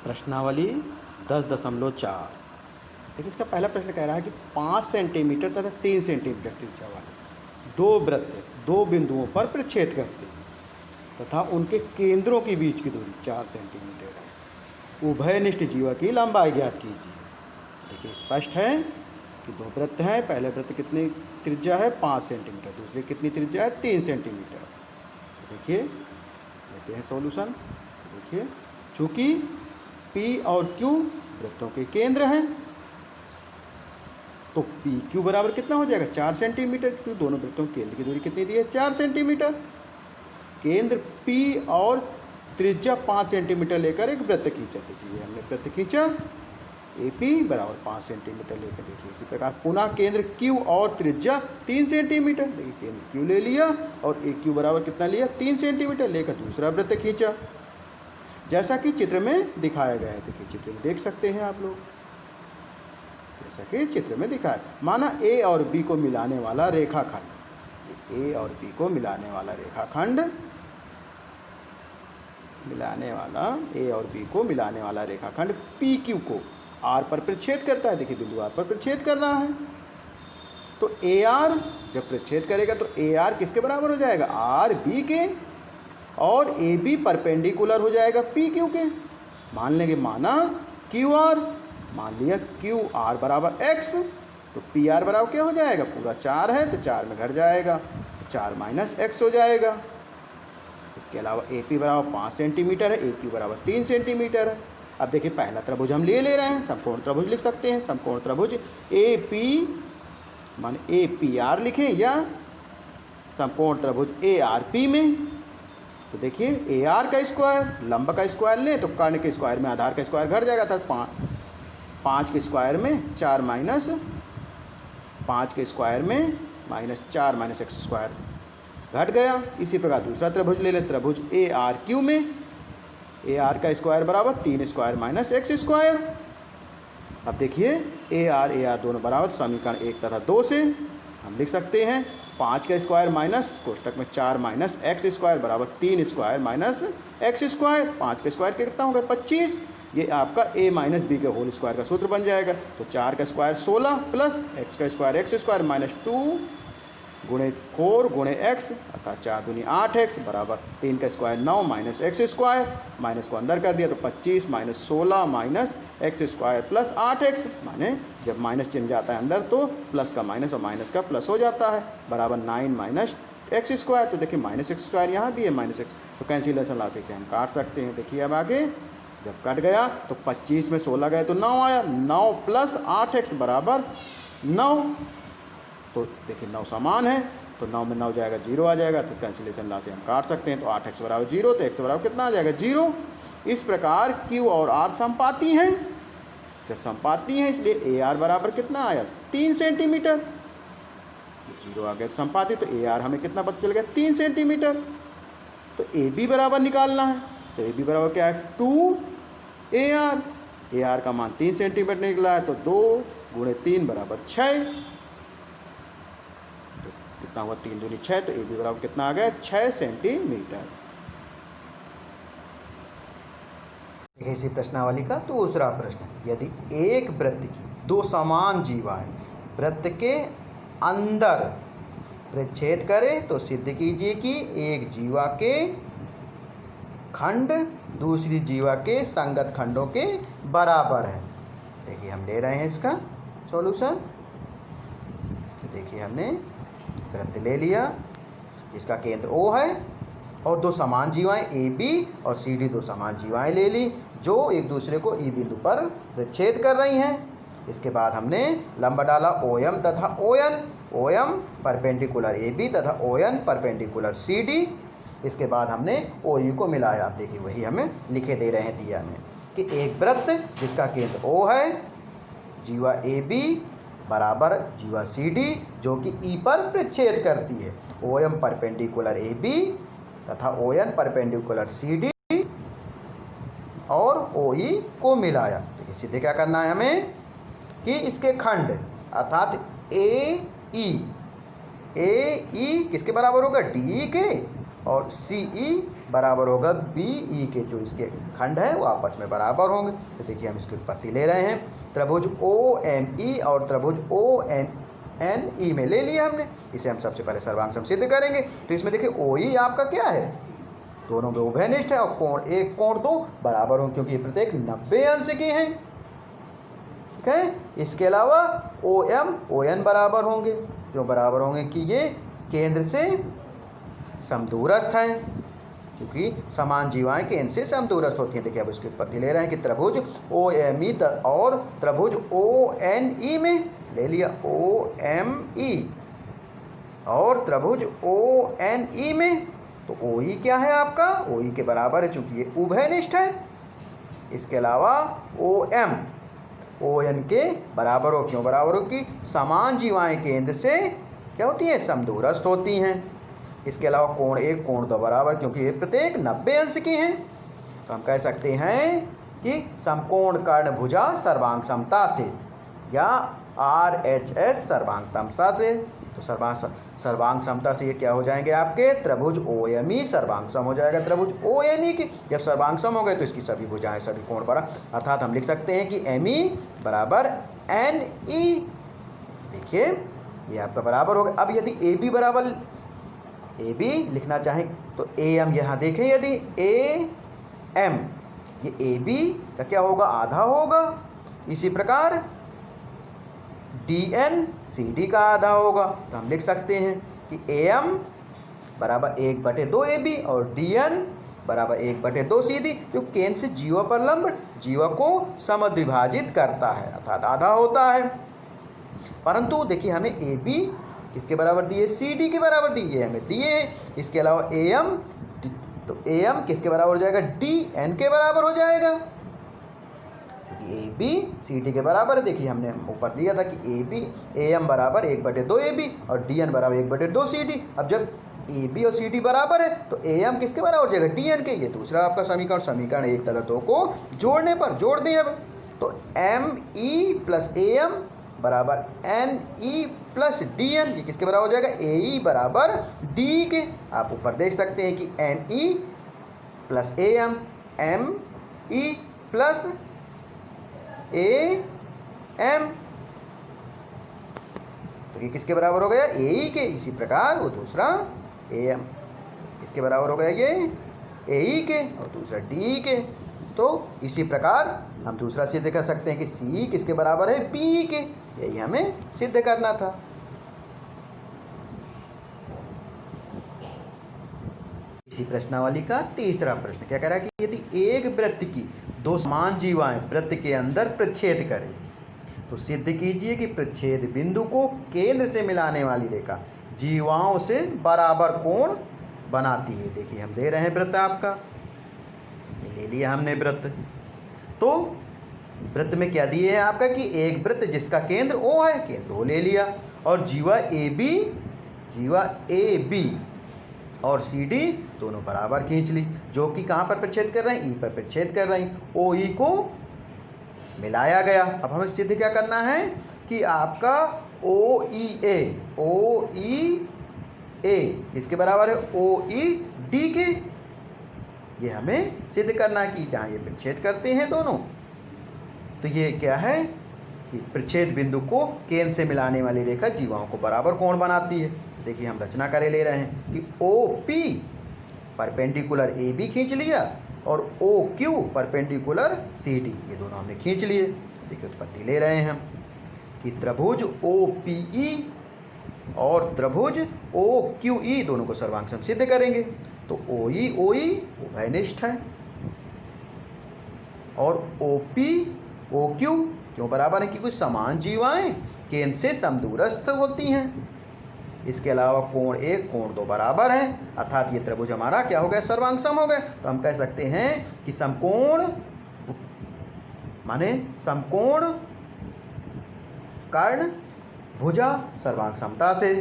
प्रश्नावली 10.4। देखिए इसका पहला प्रश्न कह रहा है कि 5 सेंटीमीटर तथा 3 सेंटीमीटर त्रिज्या वाले दो वृत्त दो बिंदुओं पर प्रच्छेद करते हैं तथा उनके केंद्रों के बीच की दूरी 4 सेंटीमीटर है। उभयनिष्ठ जीवा की लंबाई ज्ञात कीजिए। देखिए स्पष्ट है कि दो वृत्त हैं। पहले वृत्त कितनी त्रिज्या है 5 सेंटीमीटर, दूसरे कितनी त्रिज्या है 3 सेंटीमीटर। देखिए लेते हैं सॉल्यूशन। देखिए चूँकि P और Q वृत्तों के केंद्र हैं तो पी क्यू बराबर कितना हो जाएगा 4 सेंटीमीटर, क्योंकि दोनों वृत्तों के केंद्र की दूरी कितनी दी है 4 सेंटीमीटर। केंद्र P और त्रिज्या 5 सेंटीमीटर लेकर एक वृत्त खींचा। देखिए हमने वृत्त खींचा AP बराबर 5 सेंटीमीटर लेकर। देखिए इसी प्रकार पुनः केंद्र Q और त्रिज्या 3 सेंटीमीटर। देखिए केंद्र Q ले लिया और AQ बराबर कितना लिया 3 सेंटीमीटर लेकर दूसरा वृत्त खींचा, जैसा कि चित्र में दिखाया गया है। देखिए चित्र में देख सकते हैं आप लोग, जैसा कि चित्र में दिखाया। माना A और B को मिलाने वाला रेखाखंड, A और B को मिलाने वाला रेखाखंड, A और B को मिलाने वाला रेखाखंड PQ को R पर प्रच्छेद करता है। देखिए बिंदु R पर प्रच्छेद कर रहा है, तो AR जब प्रच्छेद करेगा तो AR किसके बराबर हो जाएगा RB के, और AB परपेंडिकुलर हो जाएगा PQ के। मान लेंगे माना QR, मान लिया QR बराबर X, तो PR बराबर क्या हो जाएगा पूरा 4 है तो 4 में घट जाएगा, 4 माइनस X हो जाएगा। इसके अलावा AP बराबर 5 सेंटीमीटर है, AQ बराबर 3 सेंटीमीटर है। अब देखिए पहला त्रिभुज हम ले रहे हैं, समकोण त्रिभुज लिख सकते हैं। समकोण त्रिभुज AP मान APR लिखें या समकोण त्रिभुज ARP में। तो देखिए AR का स्क्वायर लंब का स्क्वायर लें तो कर्ण के स्क्वायर में आधार का स्क्वायर घट जाएगा, तो 5 के स्क्वायर में 4 माइनस 5 के स्क्वायर में माइनस 4 माइनस एक्स स्क्वायर घट गया। इसी प्रकार दूसरा त्रिभुज ले लें, त्रिभुज ARQ में AR का स्क्वायर बराबर 3 स्क्वायर माइनस एक्स स्क्वायर। अब देखिए AR दोनों बराबर, समीकरण 1 तथा 2 से हम लिख सकते हैं 5 का स्क्वायर माइनस कोष्टक में 4 माइनस एक्स स्क्वायर बराबर 3 स्क्वायर माइनस एक्स स्क्वायर। 5 का स्क्वायर कितना होगा 25, ये आपका A माइनस बी के होल स्क्वायर का सूत्र बन जाएगा। तो 4 का स्क्वायर 16 प्लस एक्स का स्क्वायर एक्स स्क्वायर माइनस 2 गुणे 4 गुणे एक्स अर्थात 4 दूनी 8x बराबर 3 का square 9 minus x square, minus को अंदर कर दिया तो 25 minus 16 minus x square plus 8x, माने जब माइनस चिन्ह जाता है अंदर तो प्लस का माइनस और माइनस का प्लस हो जाता है, बराबर 9 माइनस एक्स स्क्वायर। तो देखिए माइनस एक्स स्क्वायर यहाँ भी है माइनस एक्स, तो कैंसिलेशन लॉजिक से हम काट सकते हैं। देखिए अब आगे जब कट गया तो 25 में 16 गए तो 9 आया, 9 प्लस 8x बराबर 9। तो देखिए 9 समान है तो 9 में 9 जाएगा 0 आ जाएगा, तो कैंसिलेशन लॉ से हम काट सकते हैं। तो 8x बराबर 0, तो x बराबर कितना आ जाएगा 0। इस प्रकार Q और R समपाती हैं। जब समपाती हैं इसलिए AR बराबर कितना आया 3 सेंटीमीटर, 0 आ गया समपाती, तो AR हमें कितना पता चल गया 3 सेंटीमीटर। तो AB बराबर निकालना है, तो AB बराबर क्या है 2AR, AR का मान 3 सेंटीमीटर निकला है, तो 2 गुणे 3 बराबर 6, तो कितना हुआ 3 दूनी 6, तो AB बराबर कितना आ गया 6 सेंटीमीटर। इसी प्रश्नावली का दूसरा प्रश्न, यदि एक वृत्त की दो समान जीवाएं वृत्त के अंदर प्रच्छेद करें तो सिद्ध कीजिए कि एक जीवा के खंड दूसरी जीवा के संगत खंडों के बराबर है। देखिए हम ले रहे हैं इसका सॉल्यूशन। देखिए हमने वृत्त ले लिया जिसका केंद्र O है और दो समान जीवाएं AB और CD दो समान जीवाएं ले ली जो एक दूसरे को E बिंदु पर प्रच्छेद कर रही हैं। इसके बाद हमने लंब डाला OM तथा OM परपेंडिकुलर AB तथा ON परपेंडिकुलर CD। इसके बाद हमने OE को मिलाया। आप देखिए वही हमें लिखे दे रहे हैं दिया में कि एक वृत्त जिसका केंद्र O है, जीवा AB बराबर जीवा CD जो कि E पर प्रच्छेद करती है, OM परपेंडिकुलर AB तथा ON परपेंडिकुलर CD और OE को मिलाया। देखिए सीधे क्या करना है हमें कि इसके खंड अर्थात AE किसके बराबर होगा DE के, और सी ई बराबर होगा बी ई के, जो इसके खंड है वो आपस में बराबर होंगे। तो देखिए हम इसकी उत्पत्ति ले रहे हैं, त्रिभुज ओ एम ई और त्रिभुज ओ एन एन ई में ले लिया हमने। इसे हम सबसे पहले सर्वांग सम सिद्ध करेंगे। तो इसमें देखिए ओ ई आपका क्या है, दोनों में उभयनिष्ठ है और कोण एक कोण दो बराबर होंगे, क्योंकि ये प्रत्येक 90 अंश के हैं। ठीक है, इसके अलावा ओ एम ओ एन बराबर होंगे, क्यों बराबर होंगे कि ये केंद्र से समदूरस्थ हैं, क्योंकि समान जीवाएं केंद्र से समदूरस्थ होती हैं। देखिए अब उसकी उत्पत्ति ले रहे हैं कि त्रिभुज ओ एम ई और त्रिभुज ओ एन ई में ले लिया ओ एम ई और त्रिभुज ओ एन ई में, तो ओ ई क्या है आपका, ओ ई के बराबर है चूंकि ये उभयनिष्ठ है। इसके अलावा ओ एम ओ एन के बराबर हो, क्यों बराबर हो कि समान जीवाएं केंद्र से क्या होती हैं, समदूरस्थ होती हैं। इसके अलावा कोण एक कोण दो बराबर, क्योंकि ये प्रत्येक 90 अंश के हैं। तो हम कह सकते हैं कि समकोण कर्ण भुजा सर्वांग समता से या RHS सर्वांग समता से। तो सर्वांग समता से ये क्या हो जाएंगे आपके त्रिभुज OME सर्वांग सम हो जाएगा त्रिभुज ONE के। जब सर्वांग सम हो गए तो इसकी सभी भुजाएं सभी कोण बराबर, अर्थात हम लिख सकते हैं कि ME बराबर NE। देखिए ये आपका बराबर हो गया। अब यदि AB बराबर AB लिखना चाहें तो AM यहाँ देखें, यदि AM ये AB का क्या होगा, आधा होगा। इसी प्रकार DN CD का आधा होगा। तो हम लिख सकते हैं कि AM बराबर 1/2 AB और DN बराबर 1/2 CD, जो केंद्र से जीवा पर लंब जीवा को समद्विभाजित करता है, अर्थात आधा होता है। परंतु देखिए हमें AB किसके बराबर दिए, CD के बराबर दिए हमें दिए हैं। इसके अलावा AM, तो AM किसके बराबर हो जाएगा, DN के बराबर हो जाएगा, क्योंकि AB CD के बराबर है। देखिए हमने ऊपर दिया था कि AM बराबर 1/2 AB और DN बराबर 1/2 CD। अब जब AB और CD बराबर है तो AM किसके बराबर हो जाएगा, DN के। ये दूसरा आपका समीकरण 1 तथा 2 को जोड़ने पर जोड़ दें अब, तो ME प्लस AM बराबर NE प्लस DN, ये किसके बराबर हो जाएगा, AE बराबर D के। आप ऊपर देख सकते हैं कि NE plus AM ME plus AM, तो ये किसके बराबर हो गया, AE के। इसी प्रकार वो दूसरा AM किसके बराबर हो गया, ये AE के और दूसरा DE के। तो इसी प्रकार हम दूसरा सिद्ध कर सकते हैं कि CE किसके बराबर है, BE के। यही हमें सिद्ध करना था। इसी प्रश्नावली का तीसरा प्रश्न क्या कह रहा है कि यदि एक वृत्त की दो समान जीवाएं वृत्त के अंदर प्रच्छेद करें तो सिद्ध कीजिए कि प्रच्छेद बिंदु को केंद्र से मिलाने वाली रेखा जीवाओं से बराबर कोण बनाती है। देखिए हम दे रहे हैं वृत्त आपका, ले लिया हमने वृत्त। तो वृत्त में क्या दिए हैं आपका कि एक वृत्त जिसका केंद्र O है, केंद्र O ले लिया, और जीवा AB और CD दोनों बराबर खींच ली, जो कि कहाँ पर प्रच्छेद कर रहे हैं, E पर प्रच्छेद कर रहे हैं। OE को मिलाया गया। अब हमें सिद्ध क्या करना है कि आपका OEA किसके बराबर है, OED के। ये हमें सिद्ध करना है कि जहाँ ये प्रच्छेद करते हैं दोनों, तो ये क्या है कि प्रच्छेद बिंदु को केंद्र से मिलाने वाली रेखा जीवाओं को बराबर कोण बनाती है। देखिए हम रचना करे ले रहे हैं कि OP परपेंडिकुलर AB खींच लिया और OQ परपेंडिकुलर CD, ये दोनों हमने खींच लिए। देखिए उत्पत्ति ले रहे हैं हम कि त्रिभुज OPE और त्रिभुज OQE दोनों को सर्वांग सम सिद्ध करेंगे। तो OE उभयनिष्ठ है और OP OQ क्यों बराबर है, क्योंकि समान जीवाएं केंद्र से समदूरस्थ होती हैं। इसके अलावा कोण 1 कोण 2 बराबर हैं, अर्थात ये त्रिभुज हमारा क्या हो गया, सर्वांग सम हो गए। तो हम कह सकते हैं कि समकोण माने समकोण कर्ण भुजा सर्वांग समता से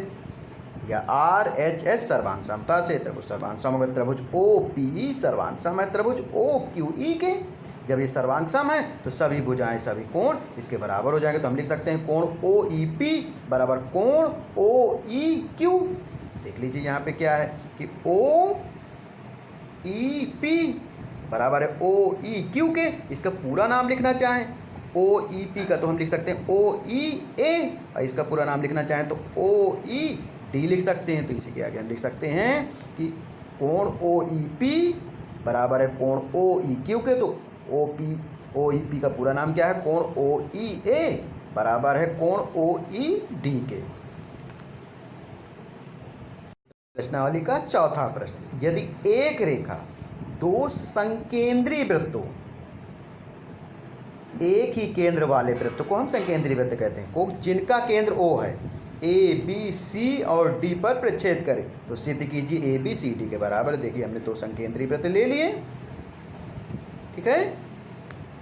या RHS सर्वांग समता से त्रिभुज सर्वांग सम हो गए। त्रिभुज OPE सर्वांग सम है त्रिभुज OQE के। जब ये सर्वांग सम है तो सभी भुजाएं सभी कोण इसके बराबर हो जाएंगे। तो हम लिख सकते हैं कोण OEP बराबर कोण OEQ। देख लीजिए यहाँ पे क्या है कि ई पी बराबर है ओ ई क्यू के। इसका पूरा नाम लिखना चाहें ओ ई पी का तो हम लिख सकते हैं ओ ई ए, और इसका पूरा नाम लिखना चाहें तो ओ ई डी लिख सकते हैं। तो इसी के आगे हम लिख सकते हैं कि कोण ओ ई पी बराबर है कोण ओ ई क्यू के। तो ओ ई पी का पूरा नाम क्या है, कोण ओ ई ए बराबर है कोण ओ ई डी के। प्रश्नावली का चौथा प्रश्न, यदि एक रेखा दो संकेंद्रीय वृत्तों, एक ही केंद्र वाले वृत्त को हम संकेंद्रीय वृत्त कहते हैं, को जिनका केंद्र ओ है, ए बी सी और डी पर प्रच्छेद करे तो सिद्ध कीजिए ए बी सी डी के बराबर। देखिए हमने दो संकेंद्रीय वृत्त ले लिए, ठीक है,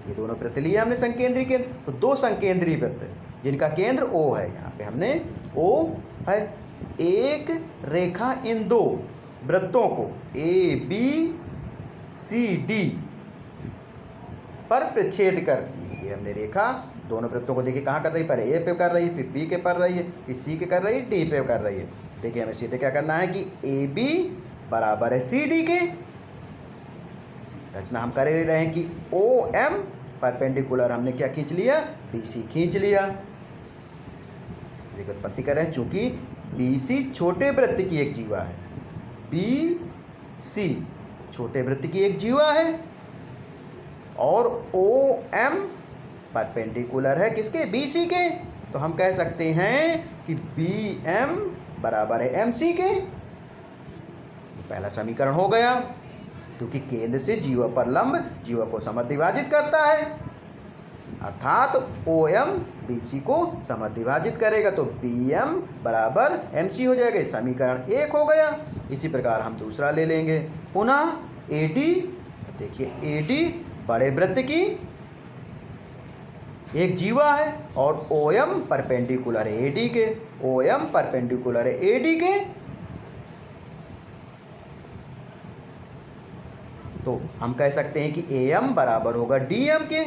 ये दोनों वृत्त लिए हमने संकेंद्रीय केंद्र। तो दो संकेंद्रीय वृत्त जिनका केंद्र ओ है, यहाँ पे हमने ओ है, एक रेखा इन दो वृत्तों को ए बी सी डी पर प्रच्छेद करती है। ये हमने रेखा दोनों वृत्तों को देखिए कहाँ कर रही है, पहले ए पे कर रही है, फिर बी के कर रही है, फिर सी के कर रही है, डी पे कर रही है। देखिए हमें सीधे क्या करना है कि ए बी बराबर है सी डी के। रचना हम कर रहे हैं कि ओ एम परपेंडिकुलर हमने क्या खींच लिया, बी सी खींच लिया। देखिए उत्पत्ति कर रहे हैं, चूंकि बी सी छोटे वृत्त की एक जीवा है, बी सी छोटे वृत्त की एक जीवा है, और ओ एम परपेंडिकुलर है किसके, बी सी के। तो हम कह सकते हैं कि बी एम बराबर है एम सी के। पहला समीकरण हो गया, क्योंकि केंद्र से जीवा पर लंब जीवा को समद्विभाजित करता है, अर्थात ओ एम बी सी को समद्विभाजित करेगा, तो बी एम बराबर एम सी हो जाएगा। समीकरण 1 हो गया। इसी प्रकार हम दूसरा ले लेंगे, पुनः ए डी। देखिए ए डी बड़े वृत्त की एक जीवा है और ओ एम परपेंडिकुलर है ए डी के, ओ एम परपेंडिकुलर है ए डी के। तो हम कह सकते हैं कि ए एम बराबर होगा डी एम के,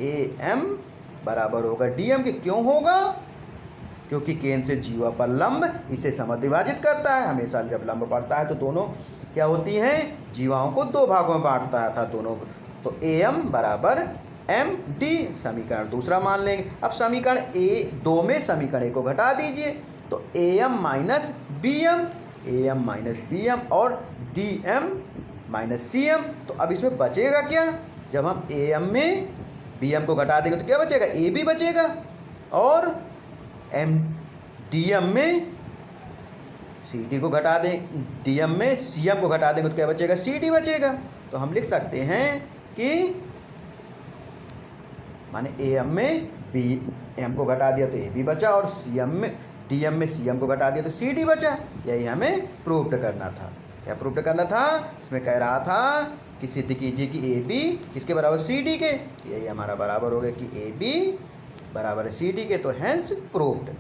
ए एम बराबर होगा डी एम के। क्यों होगा, क्योंकि केंद्र से जीवा पर लंब इसे समद्विभाजित करता है। हमेशा जब लंब बढ़ता है तो दोनों क्या होती हैं, जीवाओं को दो भागों में बांटता है था दोनों। तो ए एम बराबर एम डी समीकरण दूसरा मान लेंगे। अब समीकरण ए दो में समीकरण को घटा दीजिए, तो A M minus B M, A M minus B M और D M minus C M. तो अब इसमें बचेगा क्या, जब हम ए एम में बी एम को घटा देंगे तो क्या बचेगा, ए बी बचेगा, और एम डी एम में सी डी को घटा दें, डी एम में सी एम को घटा देंगे तो क्या बचेगा, सी डी बचेगा। तो हम लिख सकते हैं कि माने ए एम में बी एम को घटा दिया तो ए बी बचा, और सी एम में डी एम में सी एम को घटा दिया तो सी डी बचा। यही हमें प्रूव्ड करना था। क्या प्रूव्ड करना था, इसमें कह रहा था कि सिद्ध कीजिए कि ए बी किसके बराबर, सी डी के। यही हमारा बराबर हो गया कि ए बी बराबर है सी डी के, तो हैंस प्रूव्ड।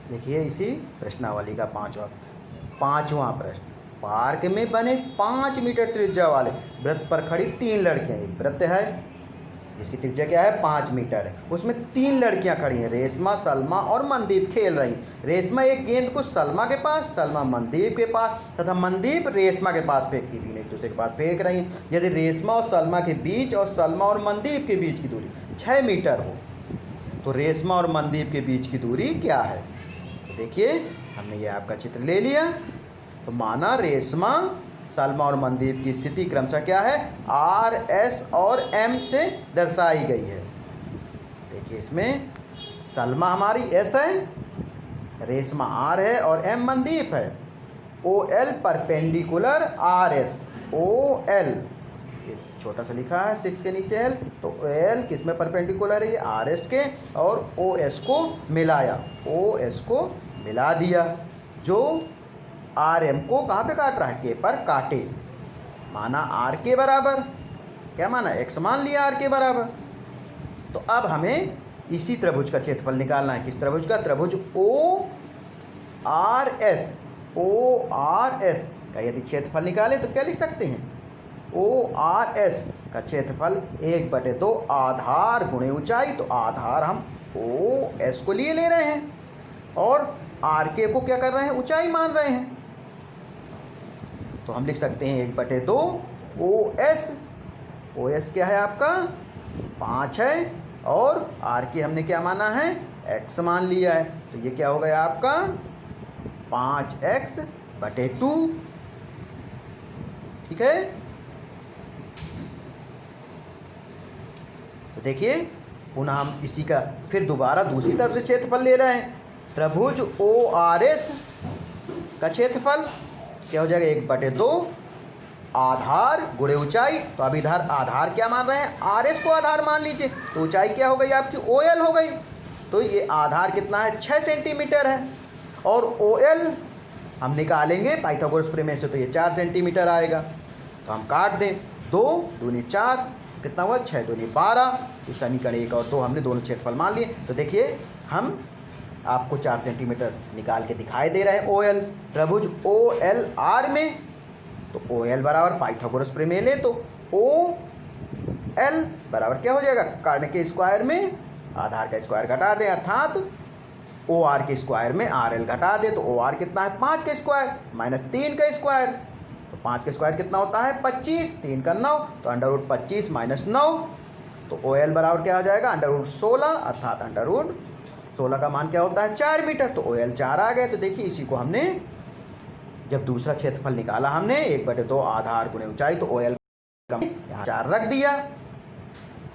देखिए इसी प्रश्नावली का पांचवा प्रश्न, पार्क में बने 5 मीटर त्रिज्या वाले वृत्त पर खड़ी 3 लड़कियां। एक वृत्त है जिसकी त्रिज्या क्या है, 5 मीटर है, उसमें 3 लड़कियां खड़ी हैं, रेशमा, सलमा और मनदीप खेल रही। रेशमा एक गेंद को सलमा के पास, सलमा मनदीप के पास तथा मनदीप रेशमा के पास फेंकती, तीन एक दूसरे के पास फेंक रही हैं। यदि रेशमा और सलमा के बीच और सलमा और मनदीप के बीच की दूरी 6 मीटर हो तो रेशमा और मनदीप के बीच की दूरी क्या है। तो देखिए हमने ये आपका चित्र ले लिया। तो माना रेशमा, सलमा और मनदीप की स्थिति क्रमशः क्या है, आर, एस और एम से दर्शाई गई है। देखिए इसमें सलमा हमारी एस है, रेशमा आर है और एम मनदीप है। O L perpendicular R S, O L ये छोटा सा लिखा है 6 के नीचे एल, तो ओ एल किस में परपेंडिकुलर है, ये आर एस के, और ओ एस को मिलाया, ओ एस को मिला दिया, जो आर एम को कहाँ पे काट रहा है, के पर काटे। माना आर के बराबर, क्या माना, एक्स मान लिया आर के बराबर। तो अब हमें इसी त्रिभुज का क्षेत्रफल निकालना है। किस त्रिभुज का, त्रिभुज O R S, O R S का यदि क्षेत्रफल निकालें तो क्या लिख सकते हैं, ओ आर एस का क्षेत्रफल 1/2 आधार गुणे ऊंचाई। तो आधार हम ओ एस को लिए ले रहे हैं, और आर के को क्या कर रहे हैं, ऊंचाई मान रहे हैं। तो हम लिख सकते हैं 1/2 OS। OS क्या है आपका 5 है, और आर के हमने क्या माना है, x मान लिया है। तो ये क्या हो गया आपका 5x/2। ठीक है। तो देखिए पुनः हम इसी का फिर दोबारा दूसरी तरफ से क्षेत्रफल ले रहे हैं। त्रिभुज ORS का क्षेत्रफल क्या हो जाएगा 1/2 आधार गुणे ऊंचाई। तो अब इधर आधार क्या मान रहे हैं, RS को आधार मान लीजिए। तो ऊंचाई क्या हो गई आपकी OL हो गई। तो ये आधार कितना है 6 सेंटीमीटर है, और OL हम निकालेंगे पाइथागोरस प्रमेय से, तो ये 4 सेंटीमीटर आएगा। तो हम काट दें, 2 दूनी 4 कितना हुआ 6 दूनी 12। इस समीकरण 1 और 2 हमने दोनों क्षेत्रफल मान लिए। तो देखिए हम आपको 4 सेंटीमीटर निकाल के दिखाई दे रहा है OL। त्रिभुज OLR में तो OL बराबर पाइथागोरस प्रमेय ले तो OL बराबर क्या हो जाएगा, कर्ण के स्क्वायर में आधार का स्क्वायर घटा दें, अर्थात OR के स्क्वायर में RL घटा दे। तो OR कितना है 5 का स्क्वायर माइनस 3 का स्क्वायर। तो 5 का स्क्वायर कितना होता है 25, 3 का 9, तो √25 माइनस 9। तो OL बराबर क्या हो जाएगा √16, अर्थात √16 का मान क्या होता है 4 मीटर। तो OL 4 आ गए। तो देखिए इसी को हमने जब दूसरा क्षेत्रफल निकाला हमने 1/2 आधार गुणे ऊंचाई, तो OL का यहाँ 4 रख दिया।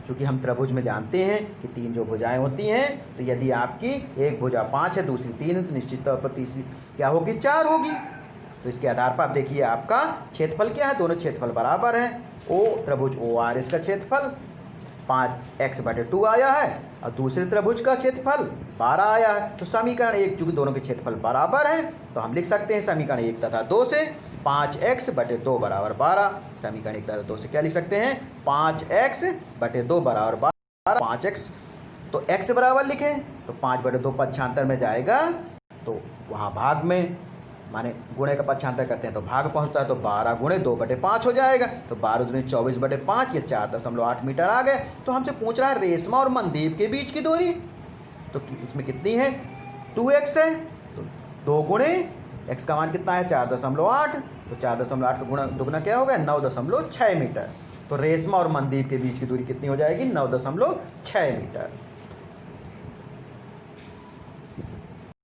क्योंकि हम त्रिभुज में जानते हैं कि 3 जो भुजाएं होती हैं, तो यदि आपकी एक भुजा 5 है दूसरी 3 है, तो निश्चित तौर पर तीसरी क्या होगी 4 होगी। तो इसके आधार पर आप देखिए आपका क्षेत्रफल क्या है, दोनों क्षेत्रफल बराबर हैं। त्रिभुज ORS का क्षेत्रफल 5x/2 आया है, और दूसरे त्रिभुज का क्षेत्रफल 12 आया है। तो समीकरण 1 चूंकि दोनों के क्षेत्रफल बराबर हैं, तो हम लिख सकते हैं समीकरण 1 तथा 2 से 5x/2 बराबर 12। समीकरण 1 तथा 2 से क्या लिख सकते हैं 5x/2 बराबर 12। 5x तो x बराबर लिखें, तो 5/2 पक्षांतर में जाएगा, तो वहाँ भाग में माने गुणे का पक्षांतर करते हैं तो भाग पहुंचता है, तो 12 गुणे 2/5 हो जाएगा। तो 12 दूनी 24/5, ये 4.8 मीटर आ गए। तो हमसे पूछ रहा है रेशमा और मनदीप के बीच की दूरी, तो इसमें कितनी है 2x है। तो 2 गुणे x का मान कितना है 4.8, तो 4.8 का गुणा दुगना क्या हो गया 9.6 मीटर। तो रेशमा और मनदीप के बीच की दूरी कितनी हो जाएगी 9.6 मीटर।